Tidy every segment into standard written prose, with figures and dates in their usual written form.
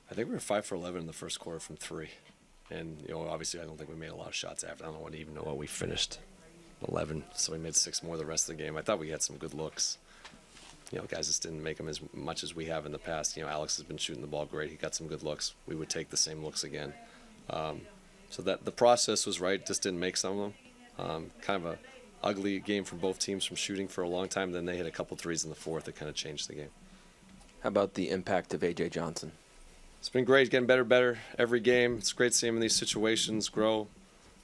I think we were 5 for 11 in the first quarter from 3. And, obviously I don't think we made a lot of shots after. I don't even know what we finished. 11, so we made 6 more the rest of the game. I thought we had some good looks. Guys just didn't make them as much as we have in the past. Alex has been shooting the ball great. He got some good looks. We would take the same looks again. So that the process was right, just didn't make some of them. Kind of a ugly game from both teams from shooting for a long time. Then they hit a couple threes in the fourth that kind of changed the game. How about the impact of A.J. Johnson? It's been great, getting better every game. It's great seeing him in these situations grow.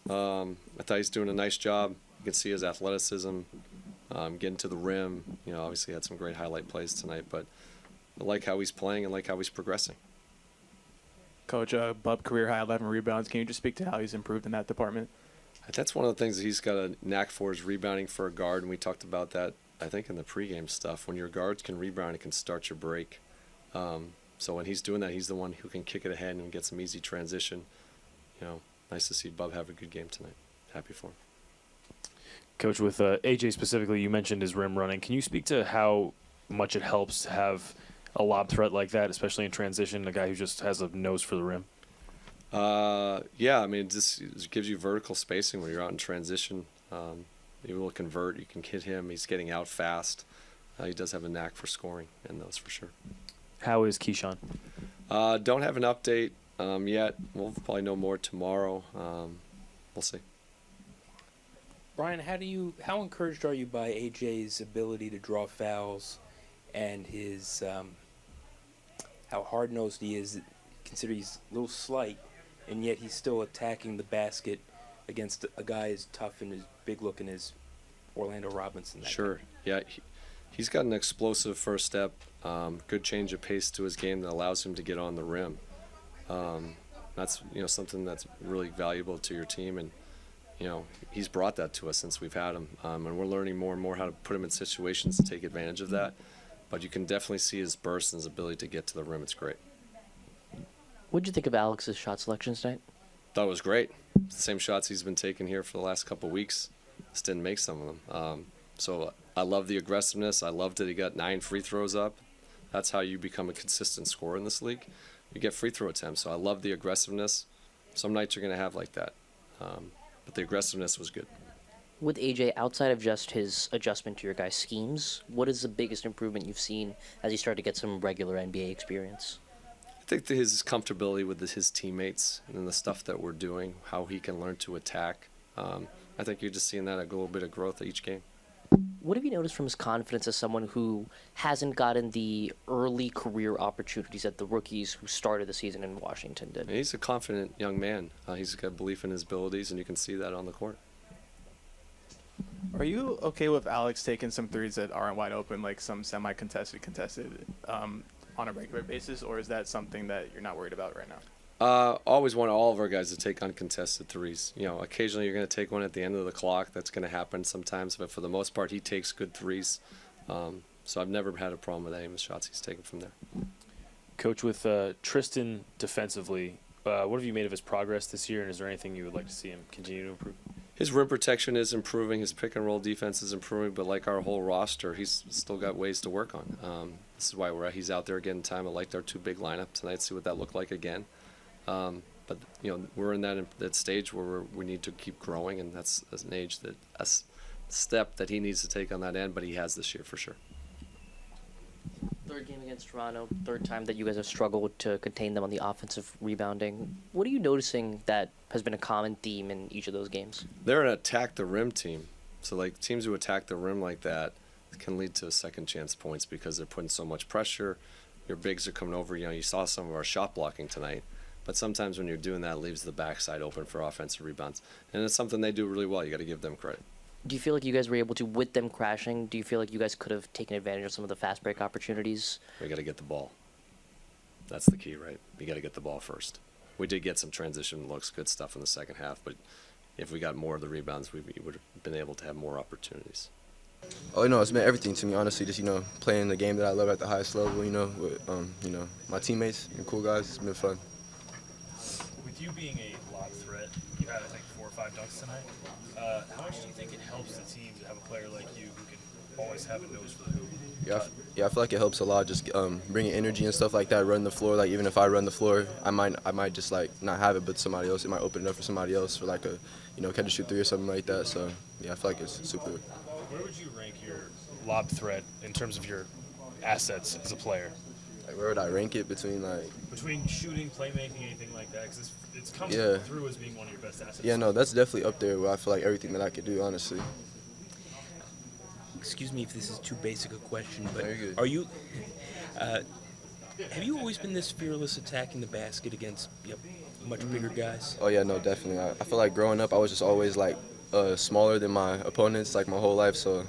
I thought he's doing a nice job. You can see his athleticism, getting to the rim. Obviously had some great highlight plays tonight, but I like how he's playing and like how he's progressing. Coach, Bub career high 11 rebounds. Can you just speak to how he's improved in that department? That's one of the things that he's got a knack for is rebounding for a guard, and we talked about that, I think, in the pregame stuff. When your guards can rebound, it can start your break. So when he's doing that, he's the one who can kick it ahead and get some easy transition. Nice to see Bub have a good game tonight. Happy for him. Coach, with AJ specifically, you mentioned his rim running. Can you speak to how much it helps to have a lob threat like that, especially in transition, a guy who just has a nose for the rim? Yeah, it just gives you vertical spacing when you're out in transition. You will convert. You can hit him. He's getting out fast. He does have a knack for scoring in those for sure. How is Keyshawn? Don't have an update yet. We'll probably know more tomorrow. We'll see. Brian, how encouraged are you by AJ's ability to draw fouls and his how hard-nosed he is? Consider he's a little slight, and yet he's still attacking the basket against a guy as tough and as big-looking as Orlando Robinson. Sure. Yeah, he's got an explosive first step, good change of pace to his game that allows him to get on the rim. That's something that's really valuable to your team, and he's brought that to us since we've had him, and we're learning more and more how to put him in situations to take advantage of that. But you can definitely see his burst and his ability to get to the rim. It's great. What did you think of Alex's shot selection tonight? Thought it was great. The same shots he's been taking here for the last couple of weeks. Just didn't make some of them. So I love the aggressiveness. I loved that he got 9 free throws up. That's how you become a consistent scorer in this league. You get free throw attempts. So I love the aggressiveness. Some nights you're going to have like that. But the aggressiveness was good. With AJ, outside of just his adjustment to your guys' schemes, what is the biggest improvement you've seen as he started to get some regular NBA experience? I think that his comfortability with his teammates and the stuff that we're doing, how he can learn to attack. I think you're just seeing that a little bit of growth at each game. What have you noticed from his confidence as someone who hasn't gotten the early career opportunities that the rookies who started the season in Washington did? He's a confident young man. He's got belief in his abilities, and you can see that on the court. Are you okay with Alex taking some threes that aren't wide open, like some semi-contested, on a regular basis, or is that something that you're not worried about right now? Always want all of our guys to take uncontested threes. Occasionally you're going to take one at the end of the clock. That's going to happen sometimes, but for the most part, he takes good threes. So I've never had a problem with any of the shots he's taken from there. Coach, with Tristan defensively, what have you made of his progress this year, and is there anything you would like to see him continue to improve? His rim protection is improving. His pick-and-roll defense is improving, but like our whole roster, he's still got ways to work on. This is why he's out there getting time. I liked our 2 big lineup tonight, see what that looked like again. But we're in that stage where we need to keep growing, and that's an age that a step that he needs to take on that end, but he has this year for sure. Third game against Toronto, third time that you guys have struggled to contain them on the offensive rebounding. What are you noticing that has been a common theme in each of those games? They're an attack the rim team. So teams who attack the rim like that can lead to second chance points because they're putting so much pressure. Your bigs are coming over. You saw some of our shot blocking tonight. But sometimes when you're doing that, it leaves the backside open for offensive rebounds. And it's something they do really well. You got to give them credit. Do you feel like you guys were able to, with them crashing, do you feel like you guys could have taken advantage of some of the fast break opportunities? We got to get the ball. That's the key, right? You got to get the ball first. We did get some transition looks, good stuff in the second half, but if we got more of the rebounds, we would have been able to have more opportunities. Oh, it's meant everything to me, honestly. Just, playing the game that I love at the highest level, with, my teammates and cool guys. It's been fun. With you being a lob threat, you had, I think, 4 or 5 dunks tonight. How much do you think it helps the team to have a player like you who can always have a nose for the hoop? Yeah, I feel like it helps a lot. Just bringing energy and stuff like that. Run the floor. Like even if I run the floor, I might just like not have it, but somebody else. It might open it up for somebody else for like a, catch and shoot three or something like that. So yeah, I feel like it's super. Where would you rank your lob threat in terms of your assets as a player? Like where would I rank it between Between shooting, playmaking, anything like that? Because it's coming through as being one of your best assets. Yeah, no, that's definitely up there where I feel like everything that I could do, honestly. Excuse me if this is too basic a question, but No, you're good. are you? Have you always been this fearless attacking the basket against much bigger guys? Oh yeah, no, definitely. I feel like growing up, I was just always like smaller than my opponents, like my whole life. So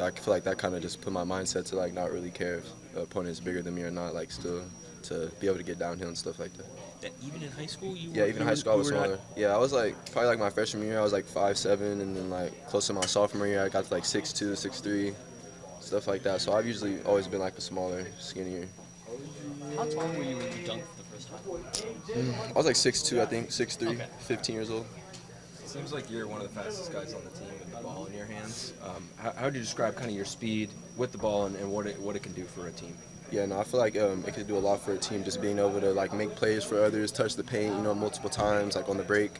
I feel like that kind of just put my mindset to like not really care if the opponent is bigger than me or not. Like still to be able to get downhill and stuff like that. Even in high school, Even in high school I was smaller. Yeah, I was like probably like my freshman year I was like 5'7", and then like close to my sophomore year I got to like 6'2", 6'3", stuff like that. So I've usually always been like a smaller, skinnier. How tall were you when you dunked for the first time? I was like 6'2", I think, 6'3", Okay. 15 years old. Seems like you're one of the fastest guys on the team with the ball in your hands. How would you describe kind of your speed with the ball and what it can do for a team? Yeah, no, I feel like it could do a lot for a team, just being able to like make plays for others, touch the paint, multiple times, like on the break,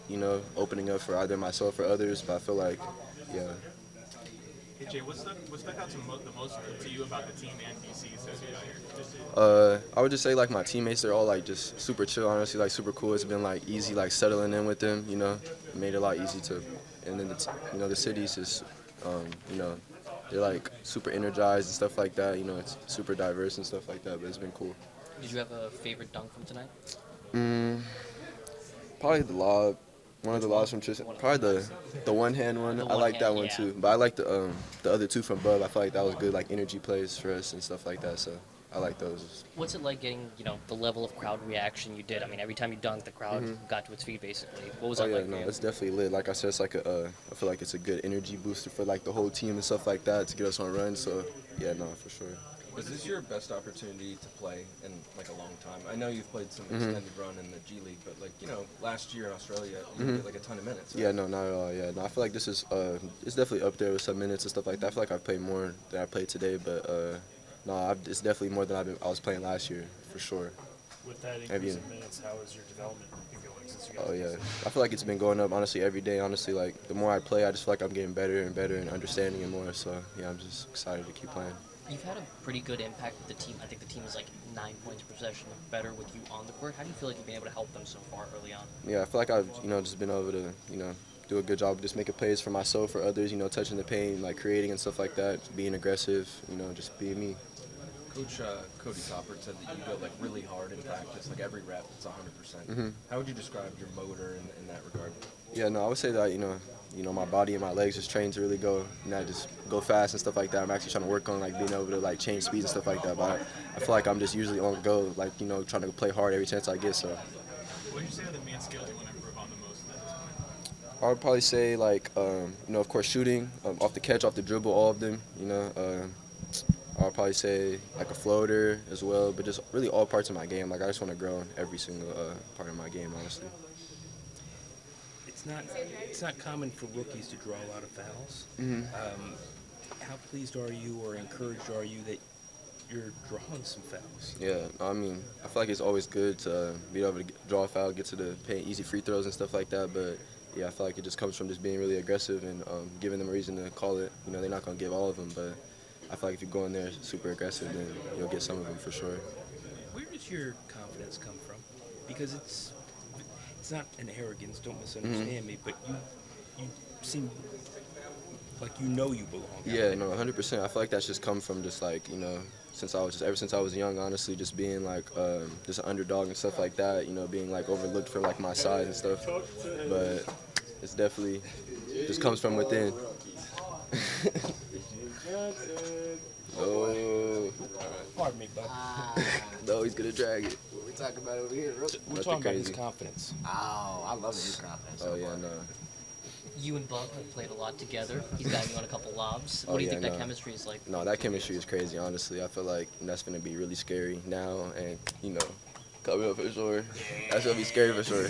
opening up for either myself or others. But I feel like, yeah. AJ, what stuck out the most to you about the team and DC associated out here? I would just say like my teammates, they're all like just super chill, honestly, like super cool. It's been like easy like settling in with them, it made it a lot easy to. And then the city's just, they're like super energized and stuff like that. It's super diverse and stuff like that. But it's been cool. Did you have a favorite dunk from tonight? Probably the lob. One of the lobs from Tristan. Probably the one-hand one. I like that one too. But I like the other two from Bub. I feel like that was good, like energy plays for us and stuff like that. So I like those. What's it like getting, the level of crowd reaction you did? I mean, every time you dunked, the crowd got to its feet basically. What was that like for you? It's definitely lit. Like I said, it's like I feel like it's a good energy booster for like the whole team and stuff like that to get us on runs. So yeah, no, for sure. Was this your best opportunity to play in like a long time? I know you've played some extended run in the G League, but last year in Australia, you did like a ton of minutes. Right? Yeah, no, not at all. Yeah, no, I feel like this is it's definitely up there with some minutes and stuff like that. I feel like I've played more than I played today, but it's definitely more than I was playing last year for sure. With that increase in minutes, how has your development been going since you got Oh yeah, I feel like it's been going up honestly every day. Honestly, like the more I play, I just feel like I'm getting better and better and understanding it more. So yeah, I'm just excited to keep playing. You've had a pretty good impact with the team. I think the team is like 9 points per possession better with you on the court. How do you feel like you've been able to help them so far early on? Yeah, I feel like I've just been able to do a good job of just making plays for myself, for others. Touching the paint, like creating and stuff like that. Being aggressive. Just being me. Coach 𝗙𝗢𝗟𝗡𝗧 said that you go like really hard in practice, like every rep, it's 100%. How would you describe your motor in that regard? Yeah, no, I would say that my body and my legs just train to really go, just go fast and stuff like that. I'm actually trying to work on like being able to like change speeds and stuff like that. But I feel like I'm just usually on go, like trying to play hard every chance I get. So. What would you say are the main skills you want to improve on the most at this point? I would probably say like of course shooting, off the catch, off the dribble, all of them. I would probably say like a floater as well, but just really all parts of my game. Like I just want to grow in every single part of my game, honestly. It's not common for rookies to draw a lot of fouls. How pleased are you or encouraged are you that you're drawing some fouls? Yeah, I mean, I feel like it's always good to be able to draw a foul, get to the paint, easy free throws and stuff like that. But yeah, I feel like it just comes from just being really aggressive and giving them a reason to call it. They're not going to give all of them, but I feel like if you go in there super aggressive, then you'll get some of them for sure. Where does your confidence come from? Because it's not an arrogance, don't misunderstand me, but you seem like you belong. Yeah, no, 100%. I feel like that's just come from just like, ever since I was young, honestly, just being like just an underdog and stuff like that, being like overlooked for like my size and stuff. But it's definitely just comes from within. Oh. Pardon me, bud. No, he's gonna drag it. We talking about over here, bro. We're talking about his confidence. Oh, I love his confidence. Oh yeah, no. You and Bub have played a lot together. He's got you on a couple lobs. What do you think that chemistry is like? No, that chemistry is crazy, honestly. I feel like that's gonna be really scary now, and coming up for sure. That's gonna be scary for sure.